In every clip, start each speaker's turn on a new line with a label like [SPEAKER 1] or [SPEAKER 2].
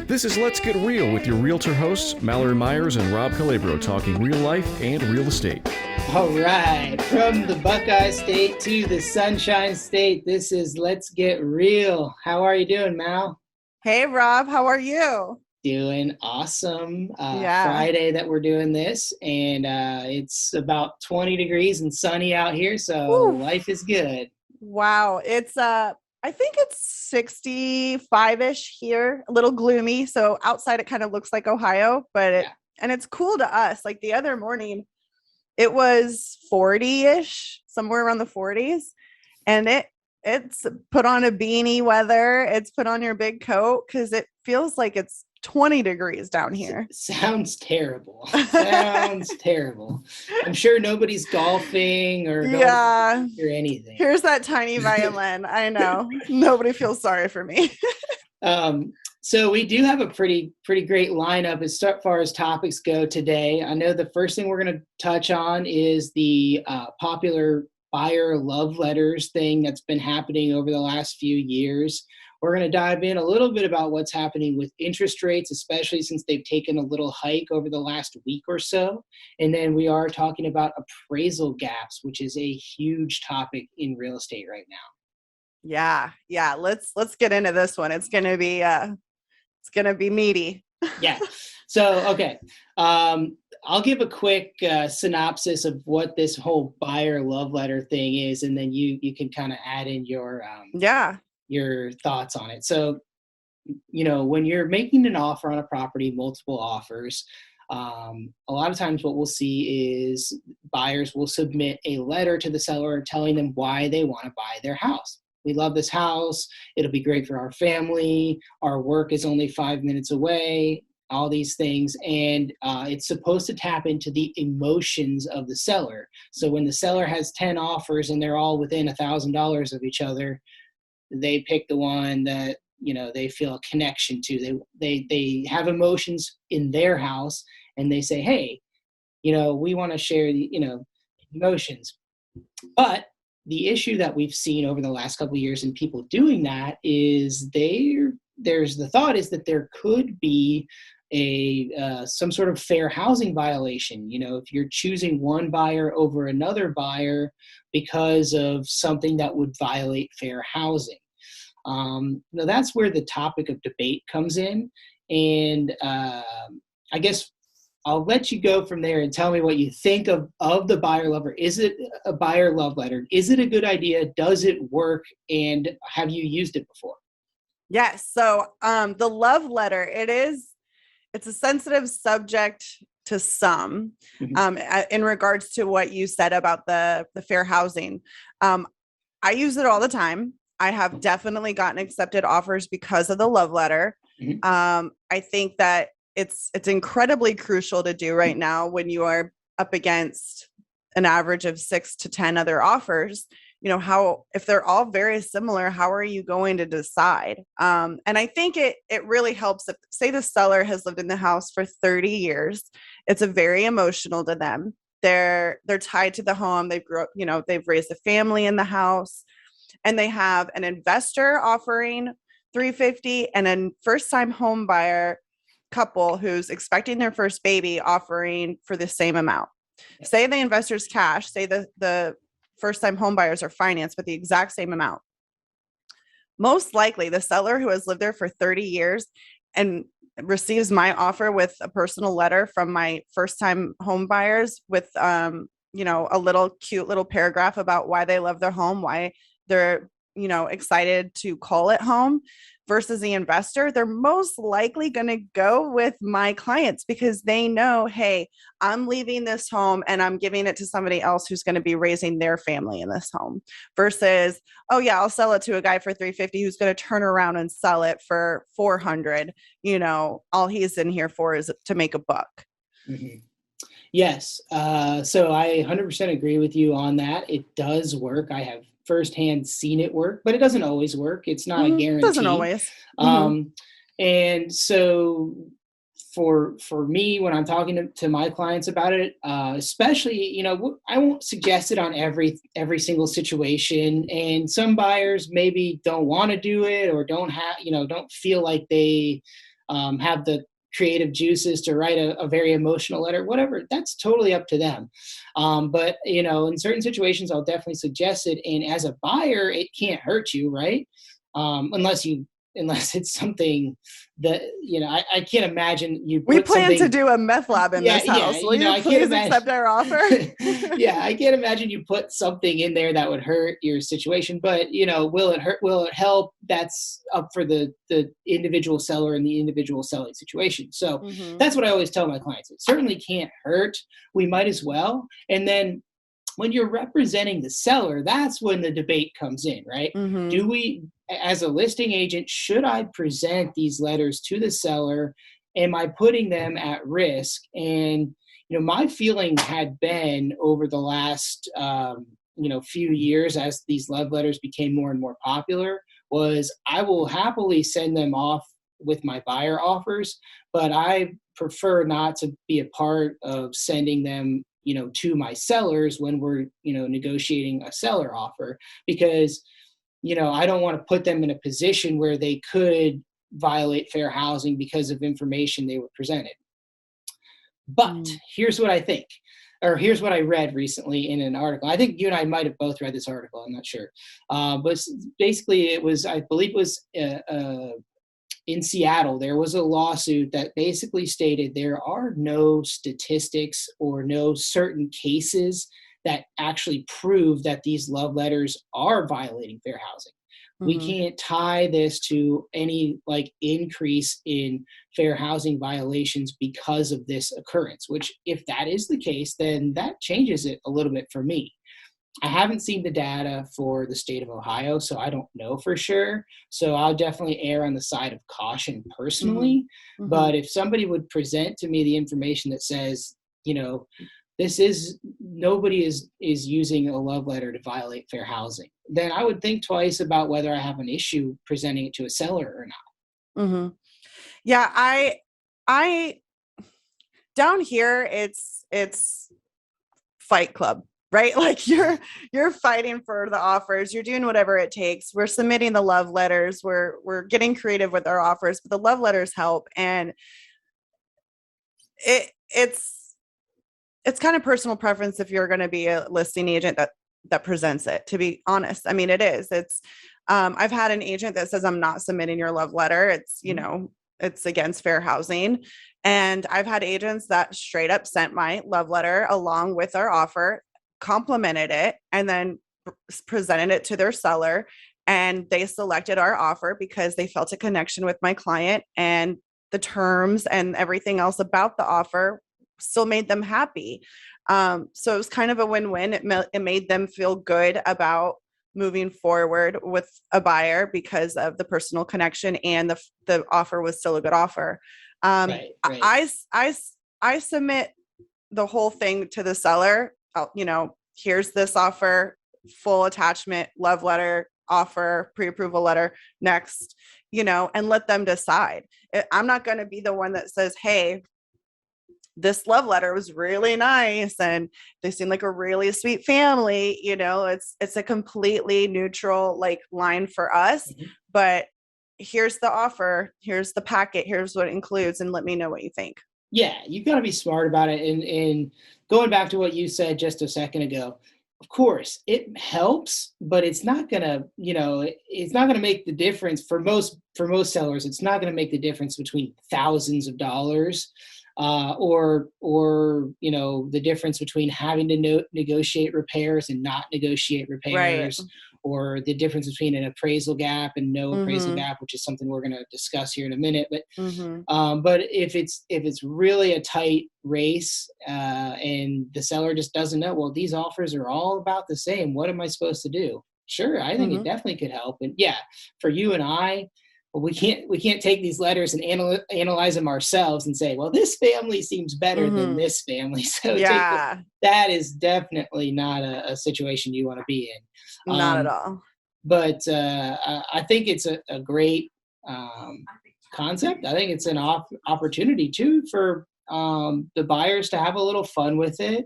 [SPEAKER 1] This is Let's Get Real with your realtor hosts, Mallory Myers and Rob Calabro, talking real life and real estate.
[SPEAKER 2] All right, from the Buckeye State to the Sunshine State, this is Let's Get Real. How are you doing, Mal?
[SPEAKER 3] Hey, Rob, how are you?
[SPEAKER 2] Doing awesome.
[SPEAKER 3] Yeah.
[SPEAKER 2] Friday that we're doing this, and it's about 20 degrees and sunny out here, so life is good.
[SPEAKER 3] Wow, it's I think it's 65-ish here, a little gloomy. So outside it kind of looks like Ohio, but and it's cool to us. Like the other morning, it was 40-ish, somewhere around the 40s, and it's put on a beanie weather. It's put on your big coat because it feels like it's 20 degrees down here.
[SPEAKER 2] Sounds terrible. Sounds terrible. I'm sure nobody's golfing or anything.
[SPEAKER 3] Here's that tiny violin. I know. Nobody feels sorry for me.
[SPEAKER 2] So we do have a pretty great lineup as far as topics go today. I know the first thing we're going to touch on is the popular buyer love letters thing that's been happening over the last few years. We're going to dive in a little bit about what's happening with interest rates, especially since they've taken a little hike over the last week or so. And then we are talking about appraisal gaps, which is a huge topic in real estate right now.
[SPEAKER 3] Yeah. Let's get into this one. It's going to be meaty.
[SPEAKER 2] Yeah. So, okay. I'll give a quick synopsis of what this whole buyer love letter thing is, and then you can kind of add in your thoughts on it. So, when you're making an offer on a property, multiple offers, a lot of times what we'll see is buyers will submit a letter to the seller telling them why they want to buy their house. We love this house. It'll be great for our family. Our work is only 5 minutes away, all these things. And it's supposed to tap into the emotions of the seller. So when the seller has 10 offers and they're all within $1,000 of each other, they pick the one that, they feel a connection to. They have emotions in their house, and they say, hey, we want to share the, emotions. But the issue that we've seen over the last couple of years in people doing that is there's the thought is that there could be some sort of fair housing violation. If you're choosing one buyer over another buyer because of something that would violate fair housing. Now that's where the topic of debate comes in. And I guess I'll let you go from there and tell me what you think of the buyer lover. Is it a buyer love letter? Is it a good idea? Does it work? And have you used it before?
[SPEAKER 3] Yes. So the love letter, it's a sensitive subject to some, in regards to what you said about the fair housing. I use it all the time. I have definitely gotten accepted offers because of the love letter. I think that it's incredibly crucial to do right now when you are up against an average of 6 to 10 other offers. If they're all very similar, how are you going to decide? And I think it really helps if, say, the seller has lived in the house for 30 years. It's a very emotional to them. They're tied to the home. They've raised a family in the house, and they have an investor offering $350 and a first-time home buyer couple who's expecting their first baby offering for the same amount. Say the investor's cash, say the first-time home buyers are financed with the exact same amount. Most likely the seller who has lived there for 30 years and receives my offer with a personal letter from my first-time home buyers with a little cute little paragraph about why they love their home, why they're excited to call it home, versus the investor, they're most likely going to go with my clients because they know, hey, I'm leaving this home and I'm giving it to somebody else who's going to be raising their family in this home, versus, oh yeah, I'll sell it to a guy for $350 who's going to turn around and sell it for $400. All he's in here for is to make a buck.
[SPEAKER 2] Mm-hmm. Yes. So I 100% agree with you on that. It does work. I have firsthand seen it work, but it doesn't always work. It's not a guarantee. It
[SPEAKER 3] doesn't always.
[SPEAKER 2] And so for me, when I'm talking to my clients about it, especially, I won't suggest it on every single situation. And some buyers maybe don't want to do it or don't feel like they have the creative juices to write a very emotional letter, whatever, that's totally up to them. But in certain situations, I'll definitely suggest it. And as a buyer, it can't hurt you, right? Unless it's something that, I can't imagine
[SPEAKER 3] we plan to do a meth lab in this house. Will you please accept our offer?
[SPEAKER 2] Yeah, I can't imagine you put something in there that would hurt your situation, but will it hurt? Will it help? That's up for the individual seller and the individual selling situation. So that's what I always tell my clients. It certainly can't hurt. We might as well. And then when you're representing the seller, that's when the debate comes in, right? Do we, as a listing agent, should I present these letters to the seller? Am I putting them at risk? And, my feeling had been over the last, few years as these love letters became more and more popular was I will happily send them off with my buyer offers, but I prefer not to be a part of sending them to my sellers when we're, negotiating a seller offer, because, I don't want to put them in a position where they could violate fair housing because of information they were presented. But here's what I think, or here's what I read recently in an article. I think you and I might have both read this article. I'm not sure. But basically it was, I believe it was in Seattle, there was a lawsuit that basically stated there are no statistics or no certain cases that actually prove that these love letters are violating fair housing. We can't tie this to any increase in fair housing violations because of this occurrence, which if that is the case, then that changes it a little bit for me. I haven't seen the data for the state of Ohio, so I don't know for sure. So I'll definitely err on the side of caution personally. But if somebody would present to me the information that says, nobody is using a love letter to violate fair housing, then I would think twice about whether I have an issue presenting it to a seller or not.
[SPEAKER 3] Yeah, I down here it's Fight Club, right? Like you're fighting for the offers, you're doing whatever it takes. We're submitting the love letters, we're getting creative with our offers, but the love letters help. And it's kind of personal preference if you're going to be a listing agent that presents it, to be honest. I mean, it's I've had an agent that says, I'm not submitting your love letter. It's, it's against fair housing. And I've had agents that straight up sent my love letter along with our offer, complimented it, and then presented it to their seller. And they selected our offer because they felt a connection with my client, and the terms and everything else about the offer still made them happy. So it was kind of a win-win. It made them feel good about moving forward with a buyer because of the personal connection, and the offer was still a good offer. Right. I submit the whole thing to the seller. Here's this offer, full attachment, love letter, offer, pre-approval letter, next, and let them decide. I'm not going to be the one that says, hey, this love letter was really nice and they seem like a really sweet family. It's a completely neutral line for us, but here's the offer, here's the packet, here's what it includes, and let me know what you think.
[SPEAKER 2] Yeah, you've got to be smart about it. And going back to what you said just a second ago, of course it helps, but it's not gonna, it's not gonna make the difference for most sellers. It's not gonna make the difference between thousands of dollars. Or the difference between having to negotiate repairs and not negotiate repairs, right, or the difference between an appraisal gap and no appraisal gap, which is something we're going to discuss here in a minute. But but if it's really a tight race and the seller just doesn't know, well, these offers are all about the same, what am I supposed to do? Sure, I think it definitely could help. And yeah, for you and I, we can't take these letters and analyze them ourselves and say, well, this family seems better than this family. So that is definitely not a situation you want to be in.
[SPEAKER 3] Not at all.
[SPEAKER 2] But I think it's a great concept. I think it's an opportunity too for the buyers to have a little fun with it.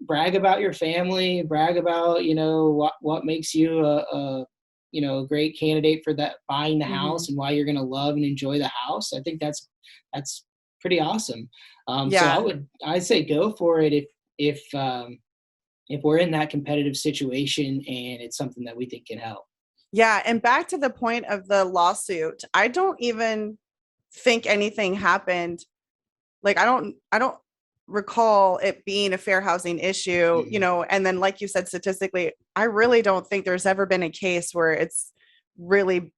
[SPEAKER 2] Brag about your family, brag about what makes you a a great candidate for that, buying the house
[SPEAKER 3] Mm-hmm.
[SPEAKER 2] and why you're going to love and enjoy the house, I think that's pretty awesome. So
[SPEAKER 3] Yeah.
[SPEAKER 2] I'd say go for it if we're in that competitive situation and it's something that we think can help.
[SPEAKER 3] Yeah. And back to the point of the lawsuit, I don't even think anything happened. Like, I don't recall it being a fair housing issue,
[SPEAKER 2] Mm-hmm.
[SPEAKER 3] and then like you said, statistically, I really don't think there's ever been a case where it's really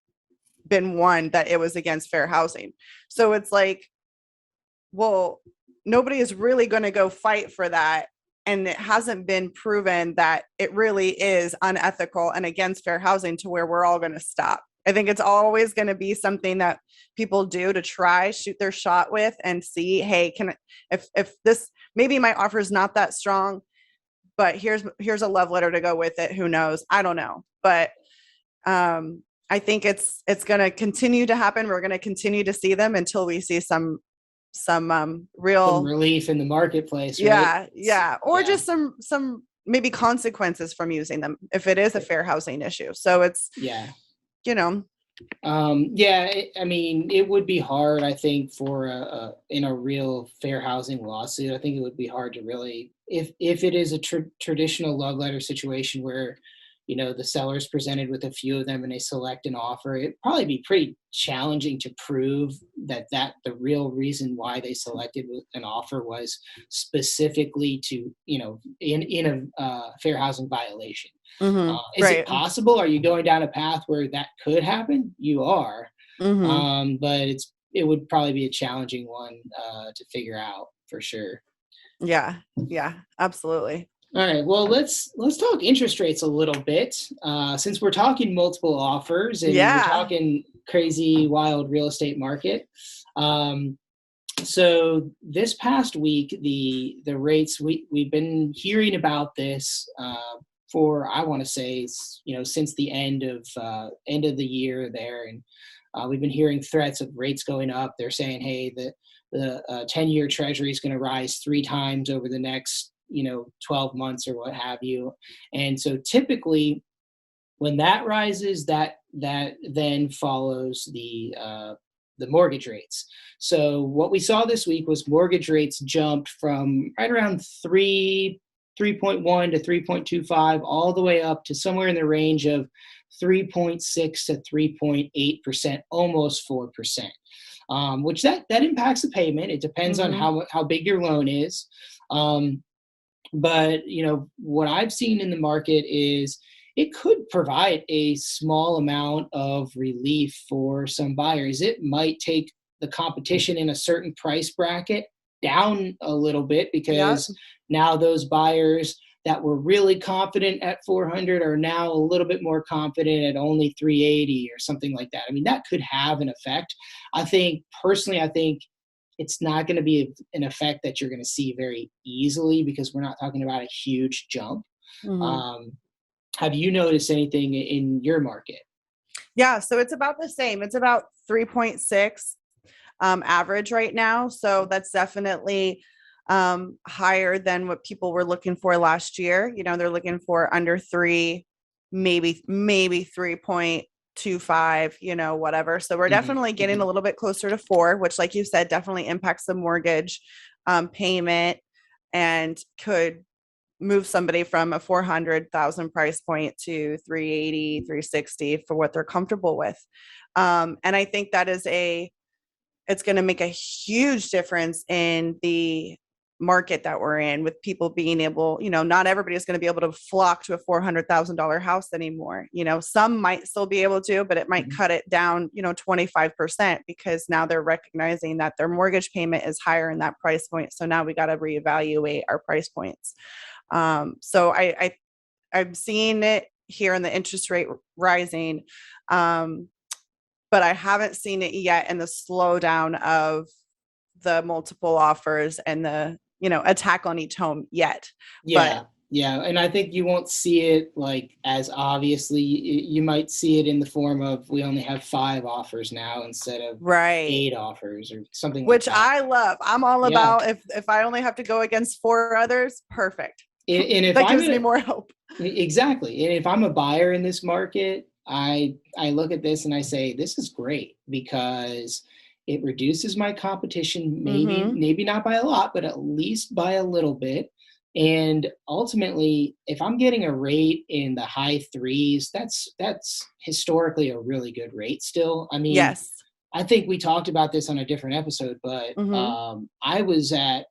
[SPEAKER 3] been won that it was against fair housing. So it's like, well, nobody is really going to go fight for that. And it hasn't been proven that it really is unethical and against fair housing to where we're all going to stop. I think it's always going to be something that people do to try shoot their shot with and see, hey, if this, maybe my offer is not that strong, but here's a love letter to go with it. Who knows? I don't know. But I think it's going to continue to happen. We're going to continue to see them until we see some real
[SPEAKER 2] relief in the marketplace,
[SPEAKER 3] right?
[SPEAKER 2] Right?
[SPEAKER 3] Yeah. Or just some maybe consequences from using them if it is a fair housing issue. So it's,
[SPEAKER 2] I mean, it would be hard, I think, for in a real fair housing lawsuit. I think it would be hard to really, if it is a traditional love letter situation where, the seller's presented with a few of them and they select an offer, it'd probably be pretty challenging to prove that the real reason why they selected an offer was specifically to, in a fair housing violation.
[SPEAKER 3] mm-hmm,
[SPEAKER 2] Is it possible? Are you going down a path where that could happen? You are,
[SPEAKER 3] mm-hmm.
[SPEAKER 2] But it would probably be a challenging one to figure out for sure.
[SPEAKER 3] Yeah, absolutely.
[SPEAKER 2] All right. Well, let's talk interest rates a little bit, since we're talking multiple offers and we're talking crazy, wild real estate market. So this past week, the rates we've been hearing about this for, I want to say, since the end of the year there, and we've been hearing threats of rates going up. They're saying, hey, the 10-year Treasury is going to rise 3 times over the next 12 months or what have you. And so typically when that rises, that then follows the mortgage rates. So what we saw this week was mortgage rates jumped from right around 3.1 to 3.25 all the way up to somewhere in the range of 3.6 to 3.8%, almost 4%. Which that impacts the payment. It depends on how big your loan is. But what I've seen in the market is it could provide a small amount of relief for some buyers. It might take the competition in a certain price bracket down a little bit, because now those buyers that were really confident at 400 are now a little bit more confident at only 380 or something like that. I mean, that could have an effect. I think it's not going to be an effect that you're going to see very easily, because we're not talking about a huge jump.
[SPEAKER 3] Mm-hmm.
[SPEAKER 2] Have you noticed anything in your market?
[SPEAKER 3] Yeah, so it's about the same. It's about 3.6 average right now. So that's definitely higher than what people were looking for last year. They're looking for under 3, maybe 3.25, whatever. So we're definitely getting a little bit closer to 4, which, like you said, definitely impacts the mortgage payment and could move somebody from a 400,000 price point to 380, 360 for what they're comfortable with. And I think that it's going to make a huge difference in the market that we're in, with people being able, not everybody is going to be able to flock to a $400,000 house anymore. Some might still be able to, but it might cut it down, 25%, because now they're recognizing that their mortgage payment is higher in that price point. So now we got to reevaluate our price points. So I'm seeing it here in the interest rate rising. But I haven't seen it yet in the slowdown of the multiple offers and the, attack on each home yet.
[SPEAKER 2] Yeah. And I think you won't see it like as obviously. You might see it in the form of, we only have 5 offers now instead of 8 offers or something
[SPEAKER 3] which
[SPEAKER 2] like that.
[SPEAKER 3] I love. I'm all about, if I only have to go against 4 others, perfect.
[SPEAKER 2] And if
[SPEAKER 3] that gives me more hope.
[SPEAKER 2] Exactly. And if I'm a buyer in this market, I look at this and I say, this is great because it reduces my competition, maybe not by a lot, but at least by a little bit. And ultimately, if I'm getting a rate in the high threes, that's historically a really good rate still. I mean,
[SPEAKER 3] Yes.
[SPEAKER 2] I think we talked about this on a different episode, but I was at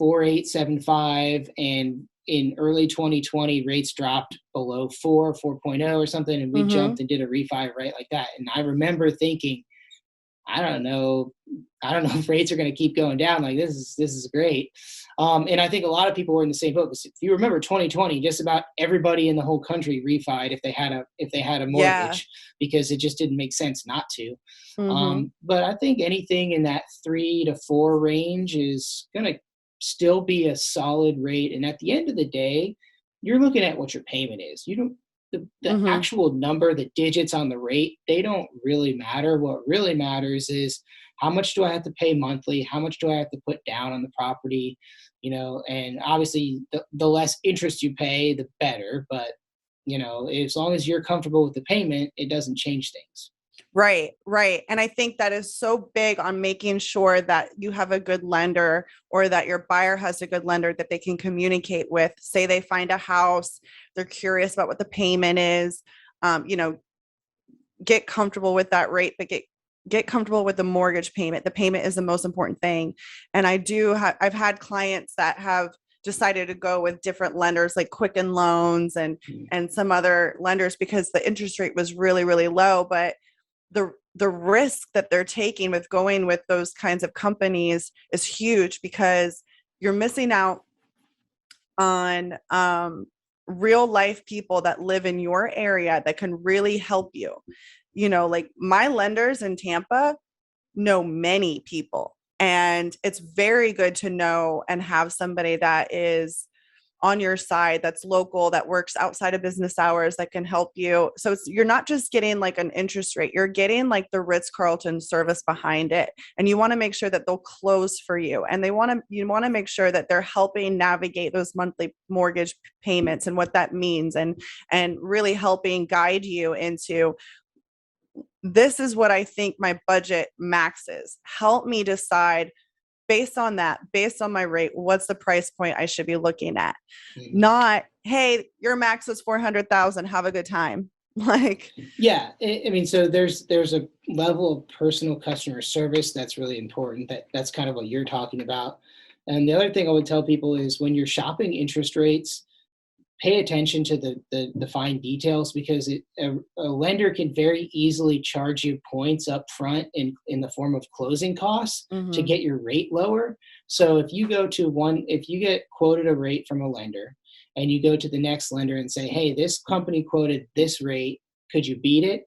[SPEAKER 2] 4.875, and in early 2020 rates dropped below 4.0 or something, and we jumped and did a refi right like that. And I remember thinking, I don't know if rates are going to keep going down. Like, this is great. And I think a lot of people were in the same boat. If you remember 2020, just about everybody in the whole country refied if they had a mortgage, because it just didn't make sense not to. But I think anything in that 3 to 4 range is going to still be a solid rate. And at the end of the day, you're looking at what your payment is. You don't, the actual number, the digits on the rate, they don't really matter. What really matters is, how much do I have to pay monthly? How much do I have to put down on the property? And obviously the less interest you pay, the better. But, as long as you're comfortable with the payment, it doesn't change things.
[SPEAKER 3] Right. And I think that is so big on making sure that you have a good lender, or that your buyer has a good lender that they can communicate with. Say they find a house, they're curious about what the payment is, get comfortable with that rate, but get comfortable with the mortgage payment. The payment is the most important thing. And I've had clients that have decided to go with different lenders like Quicken Loans and some other lenders because the interest rate was really, really low. But the risk that they're taking with going with those kinds of companies is huge, because you're missing out on real life people that live in your area that can really help you. Like my lenders in Tampa know many people, and it's very good to know and have somebody that is on your side, that's local, that works outside of business hours, that can help you. So you're not just getting like an interest rate, you're getting like the Ritz-Carlton service behind it. And you want to make sure that they'll close for you. And you want to make sure that they're helping navigate those monthly mortgage payments and what that means, and really helping guide you into, this is what I think my budget max is. Help me decide based on that, based on my rate, what's the price point I should be looking at? Not, hey, your max is 400,000. Have a good time. Like,
[SPEAKER 2] yeah, I mean, so there's a level of personal customer service that's really important. That's kind of what you're talking about. And the other thing I would tell people is, when you're shopping interest rates, pay attention to the fine details, because a lender can very easily charge you points up front in the form of closing costs to get your rate lower. So if you get quoted a rate from a lender, and you go to the next lender and say, hey, this company quoted this rate, could you beat it?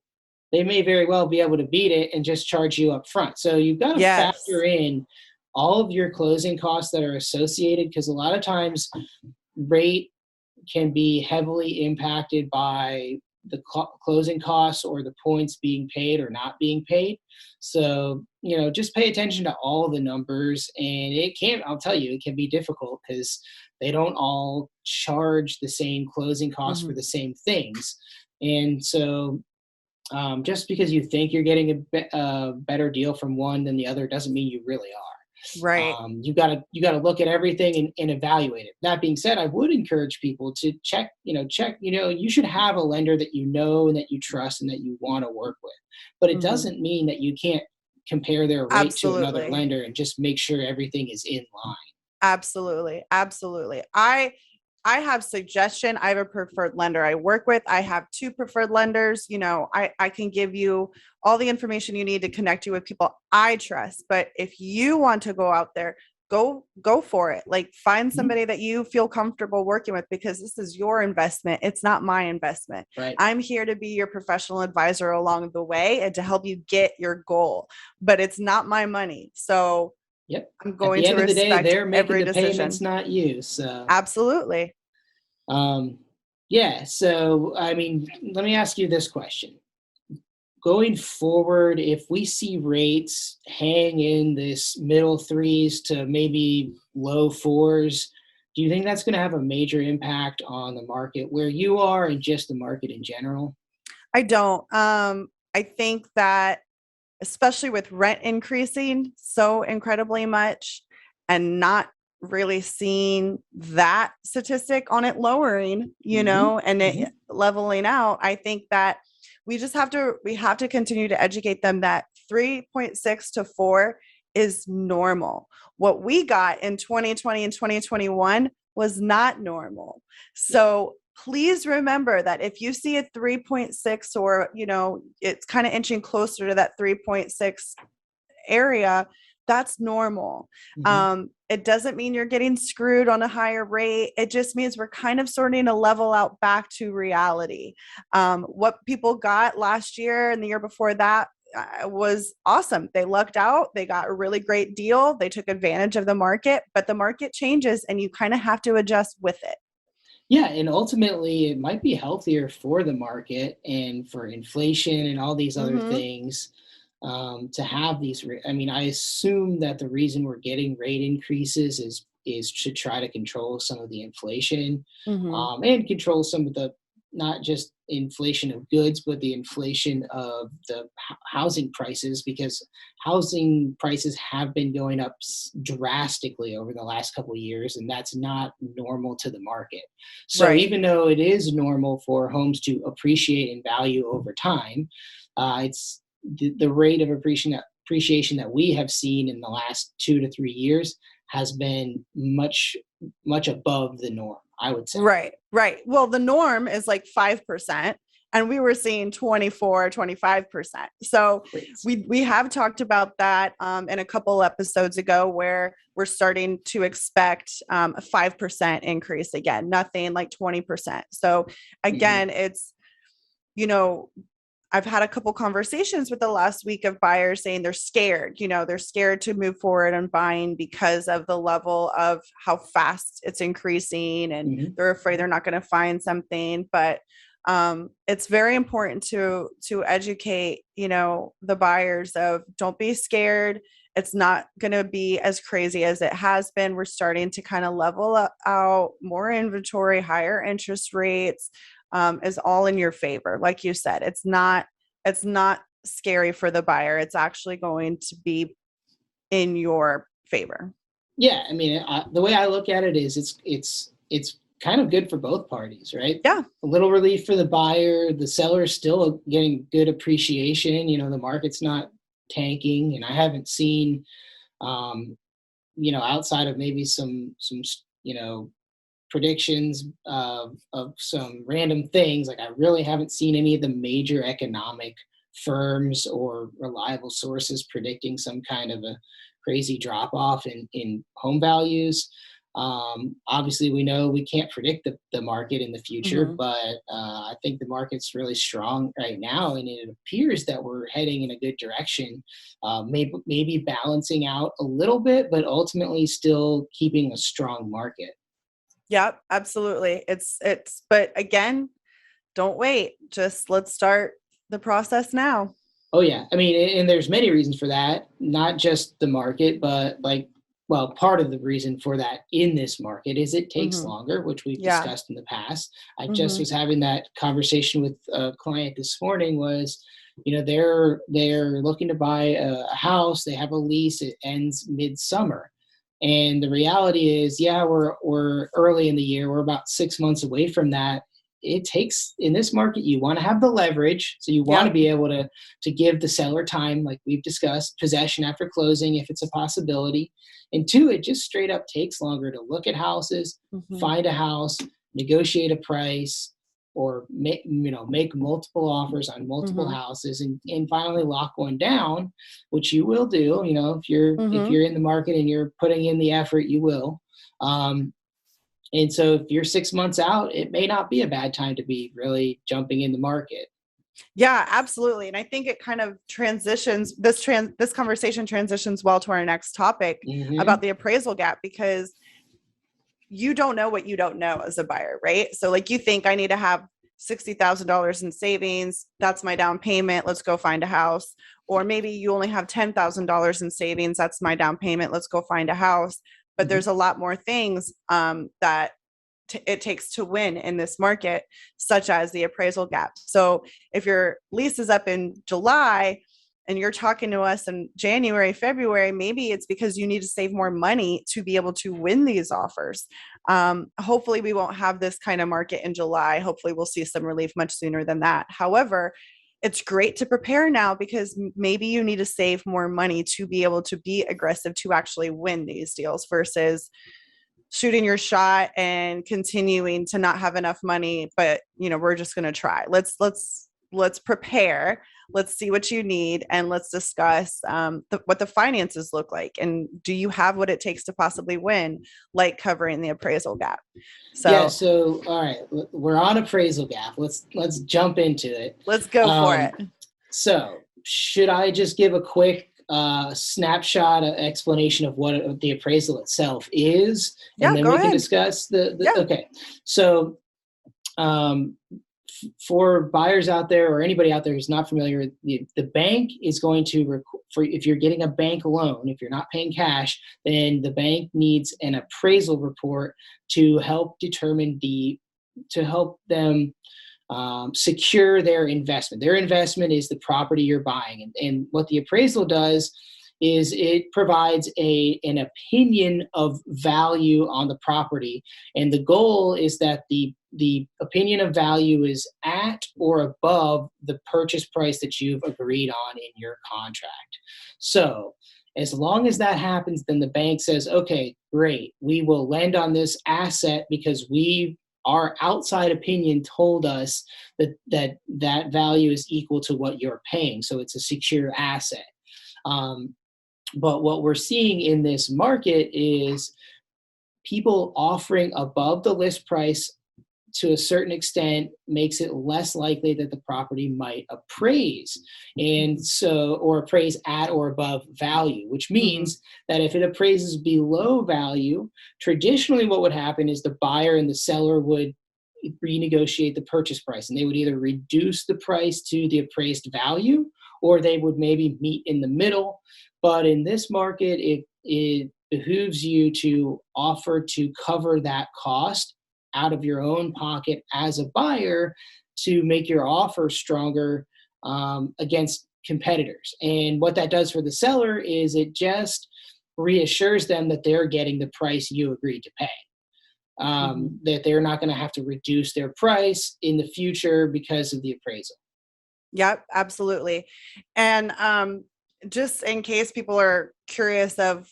[SPEAKER 2] They may very well be able to beat it and just charge you up front. So you've got to factor in all of your closing costs that are associated, because a lot of times rate can be heavily impacted by the closing costs or the points being paid or not being paid. So, just pay attention to all the numbers. And I'll tell you, it can be difficult because they don't all charge the same closing costs for the same things. And so just because you think you're getting a better deal from one than the other doesn't mean you really are.
[SPEAKER 3] Right.
[SPEAKER 2] You got to look at everything and evaluate it. That being said, I would encourage people to check, you should have a lender that you know and that you trust and that you want to work with. But it doesn't mean that you can't compare their rate to another lender and just make sure everything is in line.
[SPEAKER 3] Absolutely. I have suggestion. I have a preferred lender I work with. I have 2 preferred lenders. I can give you all the information you need to connect you with people I trust. But if you want to go out there, go for it. Like, find somebody that you feel comfortable working with, because this is your investment. It's not my investment.
[SPEAKER 2] Right.
[SPEAKER 3] I'm here to be your professional advisor along the way and to help you get your goal, but it's not my money. So
[SPEAKER 2] yep.
[SPEAKER 3] I'm going to respect every decision. At the end of the day, they're making the
[SPEAKER 2] payments, not you. So
[SPEAKER 3] absolutely.
[SPEAKER 2] Yeah. So, I mean, let me ask you this question. Going forward, if we see rates hang in this middle 3s to maybe low 4s, do you think that's going to have a major impact on the market where you are and just the market in general?
[SPEAKER 3] I don't. I think that especially with rent increasing so incredibly much and not really seeing that statistic on it lowering, and it leveling out, I think that we have to continue to educate them that 3.6 to 4 is normal. What we got in 2020 and 2021 was not normal. So please remember that if you see a 3.6 or, it's kind of inching closer to that 3.6 area, that's normal. It doesn't mean you're getting screwed on a higher rate. It just means we're kind of starting to level out back to reality. What people got last year and the year before that was awesome. They lucked out. They got a really great deal. They took advantage of the market, but the market changes and you kind of have to adjust with it.
[SPEAKER 2] Yeah, and ultimately it might be healthier for the market and for inflation and all these other things to have these. I assume that the reason we're getting rate increases is to try to control some of the inflation and control some of the, not just inflation of goods, but the inflation of the housing prices, because housing prices have been going up drastically over the last couple of years, and that's not normal to the market. So even though it is normal for homes to appreciate in value over time, it's the rate of appreciation that we have seen in the last 2 to 3 years has been much above the norm, I would say.
[SPEAKER 3] Right. Well, the norm is like 5%, and we were seeing 24, 25%. So we have talked about that in a couple episodes ago, where we're starting to expect a 5% increase again, nothing like 20%. So again, it's, I've had a couple conversations with the last week of buyers saying they're scared, they're scared to move forward on buying because of the level of how fast it's increasing, and they're afraid they're not going to find something. But it's very important to educate, the buyers of, don't be scared. It's not going to be as crazy as it has been. We're starting to kind of level out, more inventory, higher interest rates. Is all in your favor. Like you said, it's not scary for the buyer. It's actually going to be in your favor.
[SPEAKER 2] Yeah. The way I look at it is it's kind of good for both parties, right?
[SPEAKER 3] Yeah.
[SPEAKER 2] A little relief for the buyer. The seller is still getting good appreciation. The market's not tanking, and I haven't seen, outside of maybe some predictions of some random things. Like, I really haven't seen any of the major economic firms or reliable sources predicting some kind of a crazy drop off in home values. Obviously, we know we can't predict the market in the future, but I think the market's really strong right now, and it appears that we're heading in a good direction. Maybe balancing out a little bit, but ultimately still keeping a strong market.
[SPEAKER 3] Yep, absolutely. But again, don't wait. Just let's start the process now.
[SPEAKER 2] Oh yeah. And there's many reasons for that, not just the market, but part of the reason for that in this market is it takes longer, which we've discussed in the past. I just was having that conversation with a client this morning. Was, they're looking to buy a house. They have a lease. It ends midsummer. And the reality is, we're early in the year. We're about 6 months away from that. It takes, in this market, you want to have the leverage. So you want to be able to give the seller time, like we've discussed, possession after closing, if it's a possibility. And 2, it just straight up takes longer to look at houses, find a house, negotiate a price, or make multiple offers on multiple houses, and finally lock one down, which you will do. If you're in the market and you're putting in the effort, you will. And so if you're 6 months out, it may not be a bad time to be really jumping in the market.
[SPEAKER 3] Yeah, absolutely. And I think it kind of transitions, this conversation transitions well to our next topic about the appraisal gap, because you don't know what you don't know as a buyer, right? So like, you think I need to have $60,000 in savings. That's my down payment. Let's go find a house. Or maybe you only have $10,000 in savings. That's my down payment. Let's go find a house. But there's a lot more things that it takes to win in this market, such as the appraisal gap. So if your lease is up in July and you're talking to us in January, February, maybe it's because you need to save more money to be able to win these offers. Hopefully we won't have this kind of market in July. Hopefully we'll see some relief much sooner than that. However, it's great to prepare now because maybe you need to save more money to be able to be aggressive to actually win these deals versus shooting your shot and continuing to not have enough money. But, we're just going to try. Let's prepare. Let's see what you need. And let's discuss what the finances look like. And do you have what it takes to possibly win, like covering the appraisal gap?
[SPEAKER 2] So all right, we're on appraisal gap. Let's jump into it.
[SPEAKER 3] Let's go for it.
[SPEAKER 2] So should I just give a quick snapshot explanation of what the appraisal itself is? And then we can discuss okay. So for buyers out there or anybody out there who's not familiar, the bank is going to if you're getting a bank loan, if you're not paying cash, then the bank needs an appraisal report to help them secure their investment. Their investment is the property you're buying, and what the appraisal does is it provides an opinion of value on the property, and the goal is that the opinion of value is at or above the purchase price that you've agreed on in your contract. So as long as that happens, then the bank says, okay, great, we will lend on this asset because our outside opinion told us that value is equal to what you're paying. So it's a secure asset. But what we're seeing in this market is people offering above the list price to a certain extent makes it less likely that the property might appraise, or appraise at or above value, which means that if it appraises below value, traditionally what would happen is the buyer and the seller would renegotiate the purchase price, and they would either reduce the price to the appraised value or they would maybe meet in the middle. But in this market, it behooves you to offer to cover that cost out of your own pocket as a buyer to make your offer stronger against competitors. And what that does for the seller is it just reassures them that they're getting the price you agreed to pay. That they're not going to have to reduce their price in the future because of the appraisal.
[SPEAKER 3] Yep, absolutely. And just in case people are curious of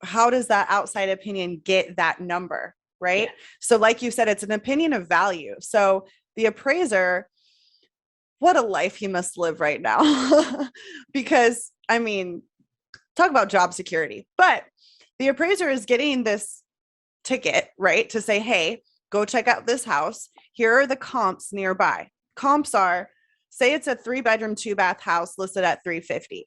[SPEAKER 3] how does that outside opinion get that number, right? Yeah. So like you said, it's an opinion of value. So the appraiser, what a life he must live right now. Because, talk about job security. But the appraiser is getting this ticket, right, to say, hey, go check out this house. Here are the comps nearby. Comps are, say it's a 3-bedroom, 2-bath house listed at $350.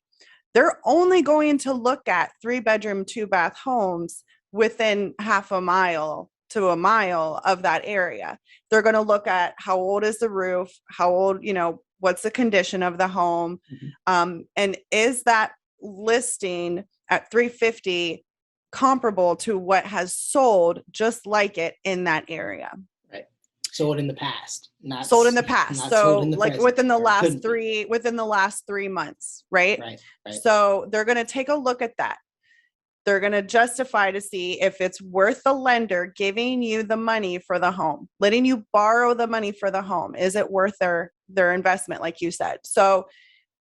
[SPEAKER 3] They're only going to look at 3-bedroom, 2-bath homes within half a mile to a mile of that area. They're going to look at how old is the roof, how old, what's the condition of the home, and is that listing at $350 comparable to what has sold just like it in that area.
[SPEAKER 2] Right. Sold in the past.
[SPEAKER 3] So like within the last 3 months, right?
[SPEAKER 2] Right.
[SPEAKER 3] So they're going to take a look at that. They're going to justify to see if it's worth the lender giving you the money for the home, letting you borrow the money for the home. Is it worth their investment, like you said? So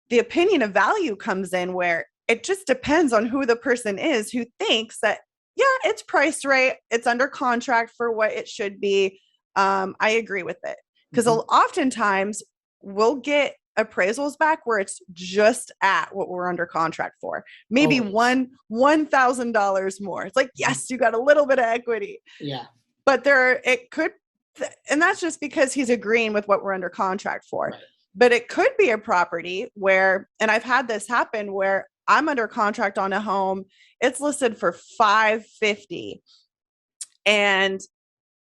[SPEAKER 3] the opinion of value comes in where it just depends on who the person is who thinks that, yeah, it's priced right. It's under contract for what it should be. I agree with it. Because oftentimes we'll get appraisals back where it's just at what we're under contract for. Maybe $1,000 more. It's like, yes, you got a little bit of equity.
[SPEAKER 2] Yeah.
[SPEAKER 3] But and that's just because he's agreeing with what we're under contract for.
[SPEAKER 2] Right.
[SPEAKER 3] But it could be a property where, and I've had this happen where I'm under contract on a home. It's listed for $550. And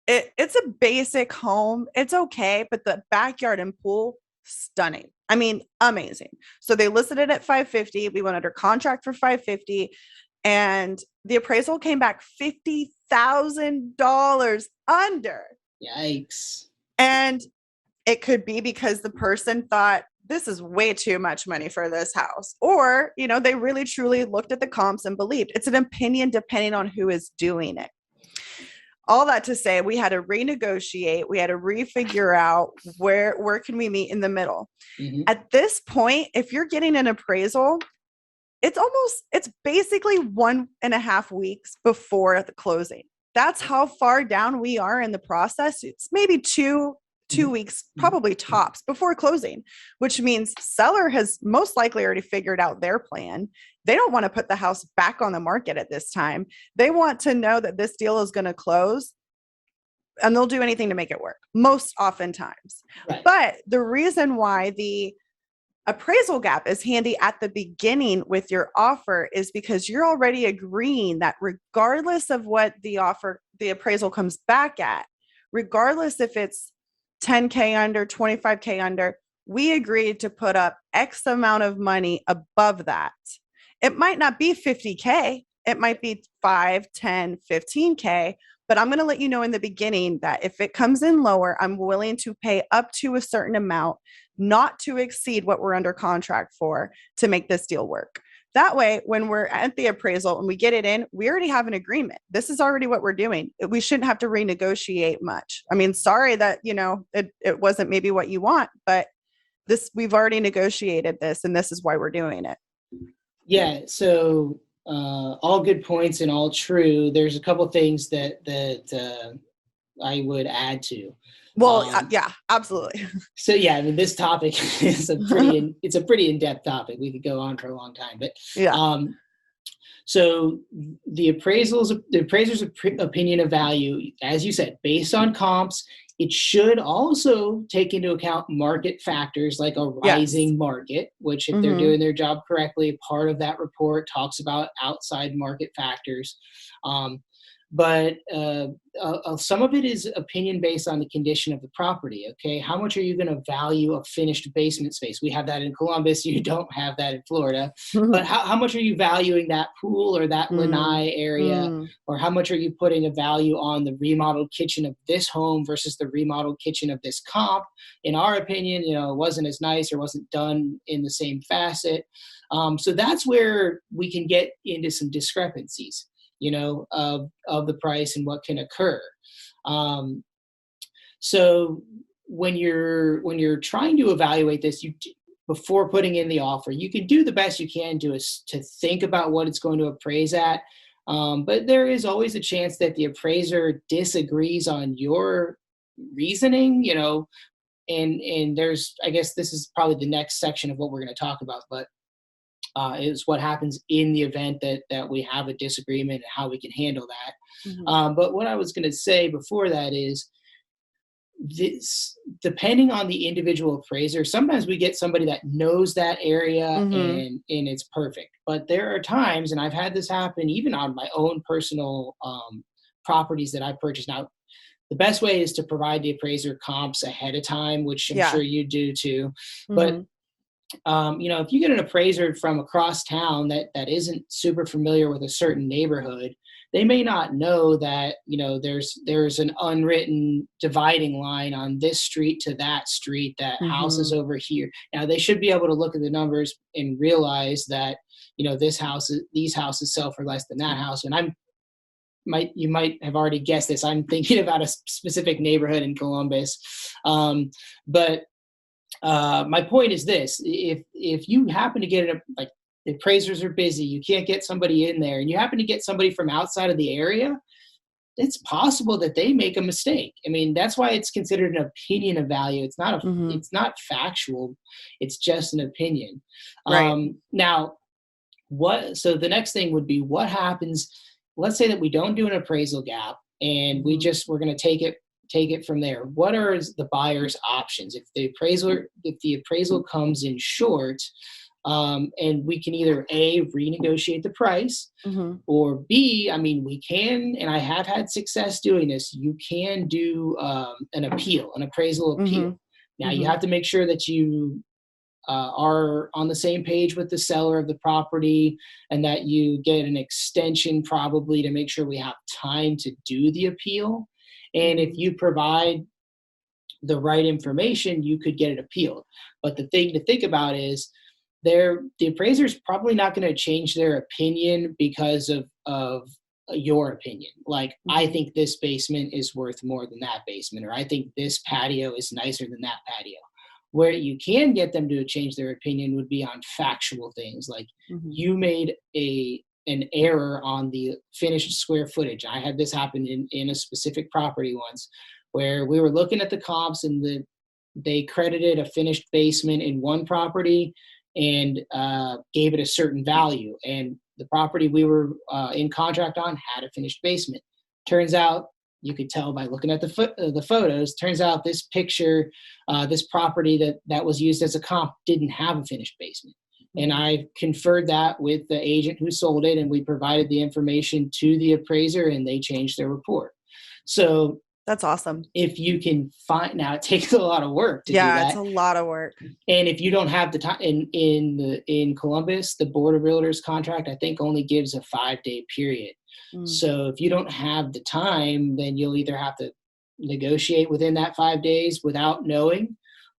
[SPEAKER 3] it's a basic home. It's okay. But the backyard and pool, stunning. Amazing. So they listed it at $550. We went under contract for $550. and the appraisal came back $50,000 under.
[SPEAKER 2] Yikes.
[SPEAKER 3] And it could be because the person thought, this is way too much money for this house. Or, they really truly looked at the comps and believed. It's an opinion depending on who is doing it. All that to say, we had to renegotiate. We had to refigure out where can we meet in the middle. Mm-hmm. At this point, if you're getting an appraisal, it's basically 1.5 weeks before the closing. That's how far down we are in the process. It's maybe two weeks, probably tops, before closing, which means seller has most likely already figured out their plan. They don't want to put the house back on the market at this time. They want to know that this deal is going to close, and they'll do anything to make it work, most oftentimes. Right. But the reason why the appraisal gap is handy at the beginning with your offer is because you're already agreeing that regardless of what the appraisal comes back at, regardless if it's 10K under, 25K under, we agreed to put up X amount of money above that. It might not be 50K. It might be 5, 10, 15K, but I'm going to let you know in the beginning that if it comes in lower, I'm willing to pay up to a certain amount, not to exceed what we're under contract for, to make this deal work. That way, when we're at the appraisal and we get it in, we already have an agreement. This is already what we're doing. We shouldn't have to renegotiate much. I mean, sorry that, it wasn't maybe what you want, but we've already negotiated this, and this is why we're doing it.
[SPEAKER 2] Yeah. So all good points and all true. There's a couple things that I would add to.
[SPEAKER 3] Well, yeah, absolutely.
[SPEAKER 2] So yeah, I mean, this topic is a pretty in-depth topic. We could go on for a long time, but yeah. So the appraiser's opinion of value, as you said, based on comps, it should also take into account market factors like a rising market, which if they're doing their job correctly, part of that report talks about outside market factors. But some of it is opinion based on the condition of the property. Okay, how much are you going to value a finished basement space? We have that in Columbus. You don't have that in Florida. But how much are you valuing that pool or that lanai area? Or how much are you putting a value on the remodeled kitchen of this home versus the remodeled kitchen of this comp? In our opinion, it wasn't as nice or wasn't done in the same facet. So that's where we can get into some discrepancies, of the price and what can occur. So when you're trying to evaluate this, before putting in the offer, you can do the best you can to think about what it's going to appraise at. But there is always a chance that the appraiser disagrees on your reasoning, and there's, I guess this is probably the next section of what we're going to talk about, but is what happens in the event that we have a disagreement and how we can handle that. But what I was going to say before that is this, depending on the individual appraiser, sometimes we get somebody that knows that area and it's perfect. But there are times, and I've had this happen even on my own personal properties that I purchased. Now, the best way is to provide the appraiser comps ahead of time, which I'm sure you do too. But if you get an appraiser from across town that isn't super familiar with a certain neighborhood, they may not know that, there's an unwritten dividing line on this street to that street, that house is over here. Now they should be able to look at the numbers and realize that, these houses sell for less than that house. And you might have already guessed this. I'm thinking about a specific neighborhood in Columbus. But my point is this: if you happen to get like the appraisers are busy, you can't get somebody in there, and you happen to get somebody from outside of the area, it's possible that they make a mistake. I mean, that's why it's considered an opinion of value. It's not it's not factual. It's just an opinion. Right. Now, so the next thing would be what happens. Let's say that we don't do an appraisal gap, and we're going to take it from there. What are the buyer's options if the appraisal comes in short? And we can either A, renegotiate the price, or B, I mean, we can, and I have had success doing this, you can do an appraisal appeal. Now you have to make sure that you are on the same page with the seller of the property, and that you get an extension probably to make sure we have time to do the appeal. And if you provide the right information, you could get it appealed. But the thing to think about is the appraiser's probably not going to change their opinion because of your opinion. Like, I think this basement is worth more than that basement, or I think this patio is nicer than that patio. Where you can get them to change their opinion would be on factual things, like you made an error on the finished square footage. I had this happen in a specific property once, where we were looking at the comps, and they credited a finished basement in one property and gave it a certain value. And the property we were in contract on had a finished basement. Turns out, you could tell by looking at the photos, turns out this picture, this property that was used as a comp didn't have a finished basement. And I conferred that with the agent who sold it, and we provided the information to the appraiser, and they changed their report. So
[SPEAKER 3] that's awesome.
[SPEAKER 2] If you can find, now it takes a lot of work to do that.
[SPEAKER 3] Yeah, it's a lot of work.
[SPEAKER 2] And if you don't have the time in Columbus, the Board of Realtors contract, I think, only gives a 5-day period. So if you don't have the time, then you'll either have to negotiate within that 5 days without knowing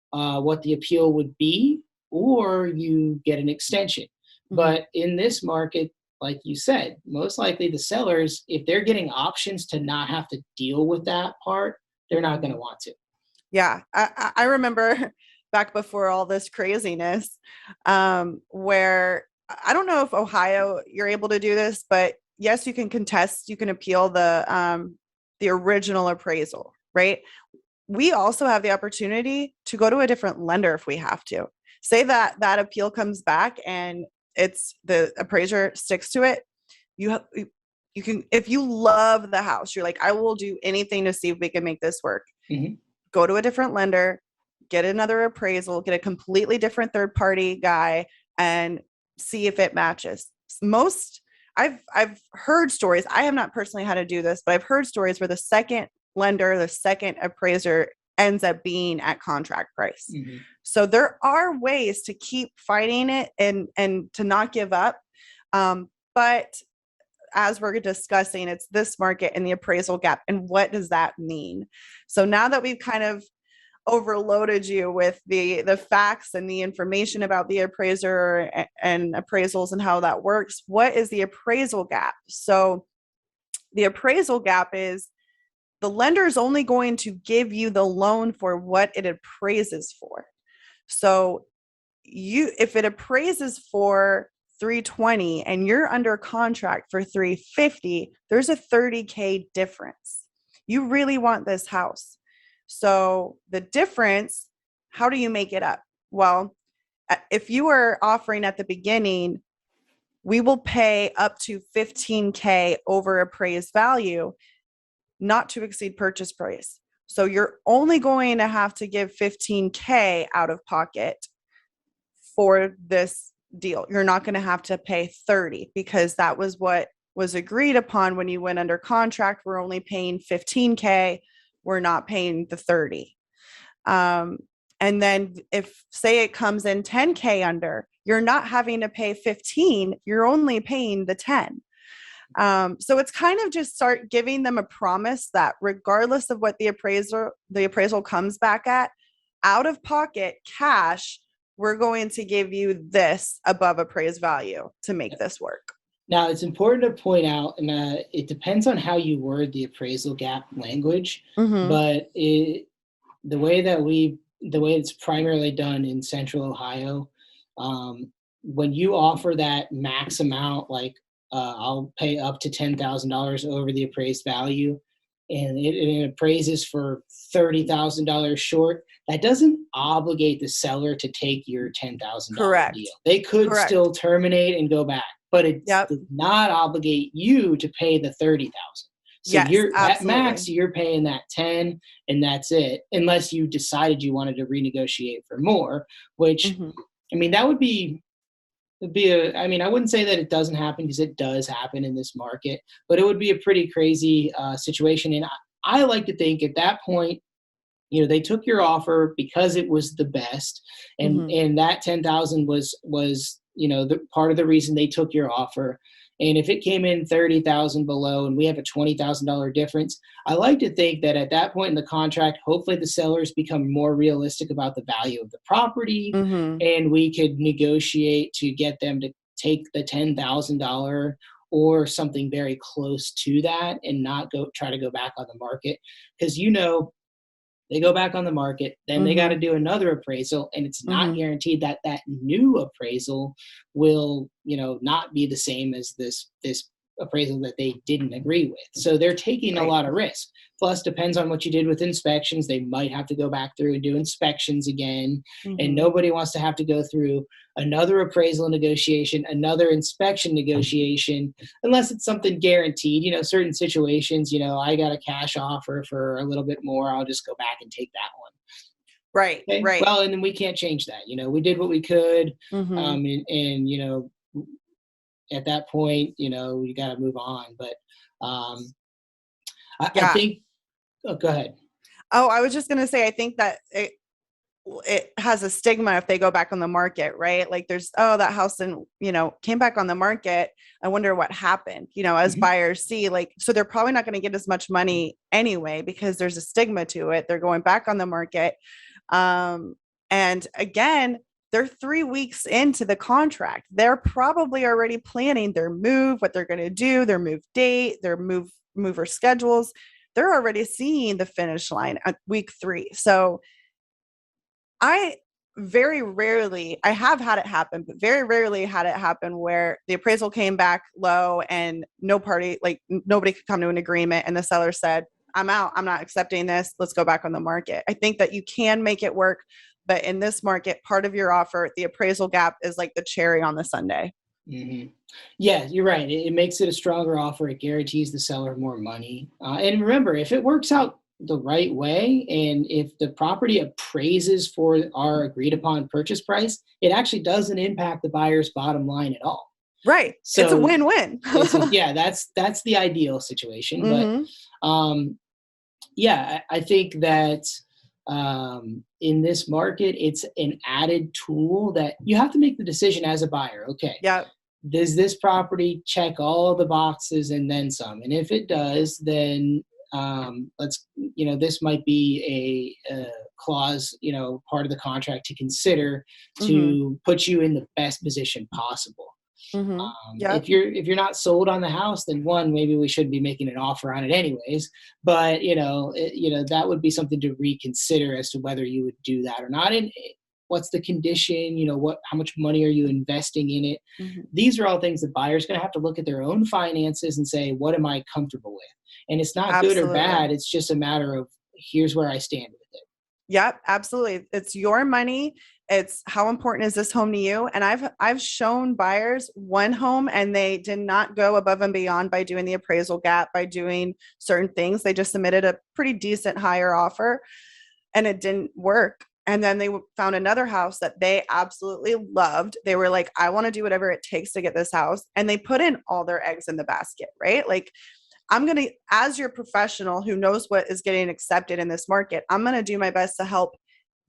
[SPEAKER 2] what the appeal would be, or you get an extension. But in this market, like you said, most likely the sellers, if they're getting options to not have to deal with that part, they're not going to want to.
[SPEAKER 3] Yeah. I remember back before all this craziness, where I don't know if Ohio, you're able to do this, but yes, you can contest, you can appeal the original appraisal, right? We also have the opportunity to go to a different lender if we have to. Say that appeal comes back and it's the appraiser sticks to it. You can, if you love the house, you're like, I will do anything to see if we can make this work. Go to a different lender, get another appraisal, get a completely different third party guy, and see if it matches. I've heard stories. I have not personally had to do this, but I've heard stories where the second lender, the second appraiser ends up being at contract price. So there are ways to keep fighting it and to not give up. But as we're discussing, it's this market and the appraisal gap. And what does that mean? So now that we've kind of overloaded you with the facts and the information about the appraiser and appraisals and how that works, what is the appraisal gap? So the appraisal gap is the lender is only going to give you the loan for what it appraises for. So if it appraises for $320 and you're under contract for $350, there's a $30K difference. You really want this house. So the difference, how do you make it up? Well, if you were offering at the beginning, we will pay up to $15K over appraised value, not to exceed purchase price. So you're only going to have to give $15K out of pocket for this deal. You're not going to have to pay $30, because that was what was agreed upon when you went under contract. We're only paying $15K. We're not paying the $30. And then if, say, it comes in $10K under, you're not having to pay $15. You're only paying the $10. So it's kind of just start giving them a promise that regardless of what the appraisal comes back at, out of pocket cash, we're going to give you this above appraised value to make this work.
[SPEAKER 2] Now, it's important to point out, and it depends on how you word the appraisal gap language, but the way it's primarily done in Central Ohio, when you offer that max amount, like I'll pay up to $10,000 over the appraised value, and it appraises for $30,000 short, that doesn't obligate the seller to take your $10,000 deal. They could still terminate and go back, but it does not obligate you to pay the $30,000. So at max, you're paying that 10, and that's it, unless you decided you wanted to renegotiate for more, which, I mean, that would be I mean, I wouldn't say that it doesn't happen, because it does happen in this market, but it would be a pretty crazy situation. And I like to think at that point, they took your offer because it was the best, and that 10,000 was the part of the reason they took your offer. And if it came in 30,000 below and we have a $20,000 difference, I like to think that at that point in the contract, hopefully the sellers become more realistic about the value of the property, and we could negotiate to get them to take the $10,000 or something very close to that and not try to go back on the market. Because they go back on the market, then they got to do another appraisal, and it's not guaranteed that that new appraisal will, not be the same as this appraisal that they didn't agree with. So they're taking a lot of risk. Plus, depends on what you did with inspections. They might have to go back through and do inspections again, and nobody wants to have to go through another appraisal negotiation, another inspection negotiation, unless it's something guaranteed. Certain situations, I got a cash offer for a little bit more, I'll just go back and take that one.
[SPEAKER 3] Right,
[SPEAKER 2] okay?
[SPEAKER 3] Right.
[SPEAKER 2] Well, and then we can't change that. We did what we could, and at that point, you got to move on. But I think, go ahead.
[SPEAKER 3] Oh, I was just going to say, I think that it has a stigma if they go back on the market, right? Like there's, that house and, came back on the market. I wonder what happened, as buyers see, like, so they're probably not going to get as much money anyway, because there's a stigma to it. They're going back on the market. And again, they're 3 weeks into the contract. They're probably already planning their move, what they're going to do, their move date, their mover schedules. They're already seeing the finish line at week 3. So I have had it happen, but very rarely had it happen where the appraisal came back low and nobody could come to an agreement. And the seller said, I'm out. I'm not accepting this. Let's go back on the market. I think that you can make it work. But in this market, part of your offer, the appraisal gap is like the cherry on the sundae.
[SPEAKER 2] Yeah, you're right. It makes it a stronger offer. It guarantees the seller more money. And remember, if it works out the right way, and if the property appraises for our agreed upon purchase price, it actually doesn't impact the buyer's bottom line at all.
[SPEAKER 3] Right. So it's a win-win.
[SPEAKER 2] That's the ideal situation. But I think that in this market, it's an added tool that you have to make the decision as a buyer. Okay.
[SPEAKER 3] Yeah.
[SPEAKER 2] Does this property check all the boxes and then some? And if it does, then this might be a clause, part of the contract to consider to put you in the best position possible. If you're not sold on the house, then maybe we shouldn't be making an offer on it anyways. But that would be something to reconsider as to whether you would do that or not. And what's the condition? How much money are you investing in it? These are all things that buyers going to have to look at their own finances and say, what am I comfortable with? And it's not good or bad. It's just a matter of here's where I stand with it.
[SPEAKER 3] Yep, absolutely. It's your money. It's how important is this home to you? And I've shown buyers one home and they did not go above and beyond by doing the appraisal gap, by doing certain things. They just submitted a pretty decent higher offer and it didn't work. And then they found another house that they absolutely loved. They were like, I want to do whatever it takes to get this house. And they put in all their eggs in the basket, right? Like, I'm going to, as your professional who knows what is getting accepted in this market, I'm going to do my best to help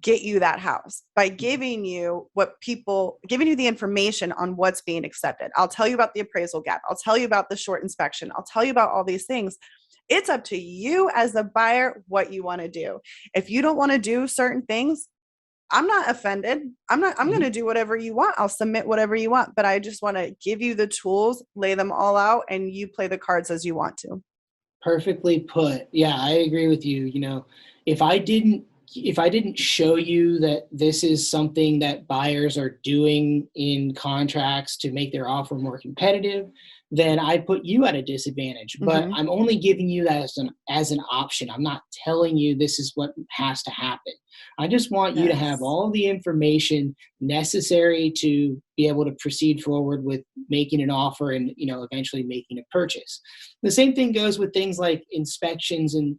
[SPEAKER 3] get you that house by giving you the information on what's being accepted. I'll tell you about the appraisal gap. I'll tell you about the short inspection. I'll tell you about all these things. It's up to you as a buyer what you want to do. If you don't want to do certain things, I'm not offended. I'm going to do whatever you want. I'll submit whatever you want, but I just want to give you the tools, lay them all out, and you play the cards as you want to.
[SPEAKER 2] Perfectly put. Yeah, I agree with you. If I didn't show you that this is something that buyers are doing in contracts to make their offer more competitive, then I put you at a disadvantage. But I'm only giving you that as an option. I'm not telling you this is what has to happen. I just want you to have all the information necessary to be able to proceed forward with making an offer and, eventually making a purchase. The same thing goes with things like inspections and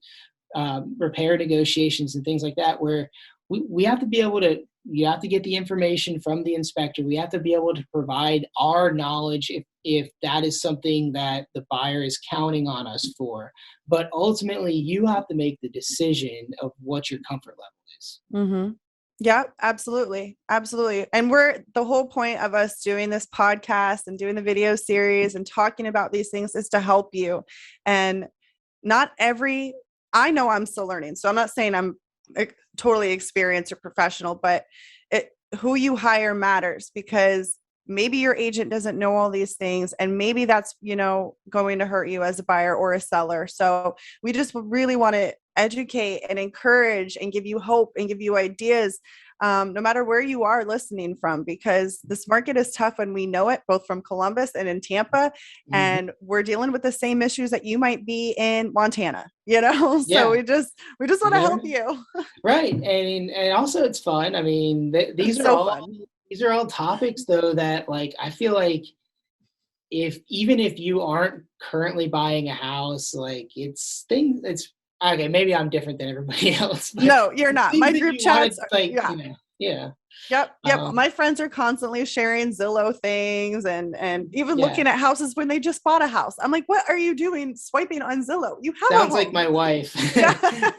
[SPEAKER 2] repair negotiations and things like that, where we have to be able to you have to get the information from the inspector. We have to be able to provide our knowledge if that is something that the buyer is counting on us for. But ultimately, you have to make the decision of what your comfort level is.
[SPEAKER 3] Mm-hmm. Yeah, absolutely. Absolutely. And the whole point of us doing this podcast and doing the video series and talking about these things is to help you. And I know I'm still learning. So I'm not saying I'm totally experienced or professional, but who you hire matters, because maybe your agent doesn't know all these things, and maybe that's, going to hurt you as a buyer or a seller. So we just really want to educate and encourage and give you hope and give you ideas, no matter where you are listening from, because this market is tough and we know it, both from Columbus and in Tampa. Mm-hmm. And we're dealing with the same issues that you might be in Montana, so yeah. we just want to help you.
[SPEAKER 2] Right. And also it's fun. I mean, these are all topics though that, like, I feel like even if you aren't currently buying a house, like, it's okay, maybe I'm different than everybody else.
[SPEAKER 3] No, you're not. My group chats,
[SPEAKER 2] yeah.
[SPEAKER 3] Yep. My friends are constantly sharing Zillow things and even looking at houses when they just bought a house. I'm like, what are you doing swiping on Zillow? You have
[SPEAKER 2] Sounds like my wife.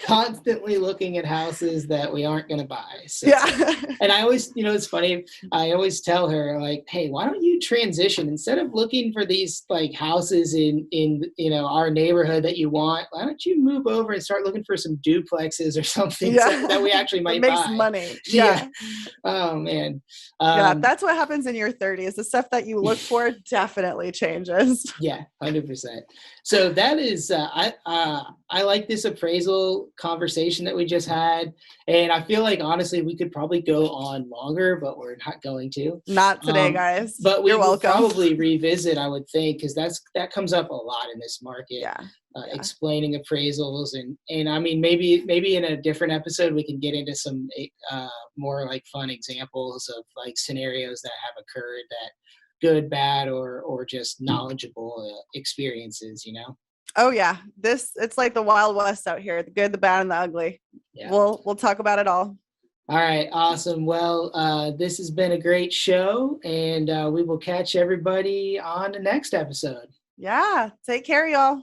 [SPEAKER 2] Constantly looking at houses that we aren't going to buy. So.
[SPEAKER 3] Yeah.
[SPEAKER 2] And I always, it's funny. I always tell her, like, hey, why don't you transition instead of looking for these like houses in our neighborhood that you want? Why don't you move over and start looking for some duplexes or something that we actually might buy?
[SPEAKER 3] Makes money. Yeah.
[SPEAKER 2] Oh man.
[SPEAKER 3] That's what happens in your 30s. The stuff that you look for definitely changes.
[SPEAKER 2] Yeah, 100%. So that is, I like this appraisal conversation that we just had, and I feel like honestly we could probably go on longer, but we're not going to.
[SPEAKER 3] Not today, guys.
[SPEAKER 2] But we will probably revisit, I would think, because that comes up a lot in this market.
[SPEAKER 3] Yeah.
[SPEAKER 2] Explaining appraisals and I mean maybe in a different episode we can get into some more like fun examples of like scenarios that have occurred, that good, bad, or just knowledgeable experiences.
[SPEAKER 3] Oh yeah, it's like the Wild West out here, the good, the bad, and the ugly. Yeah. We'll talk about it all.
[SPEAKER 2] All right, awesome. Well, this has been a great show, and we will catch everybody on the next episode.
[SPEAKER 3] Yeah, take care, y'all.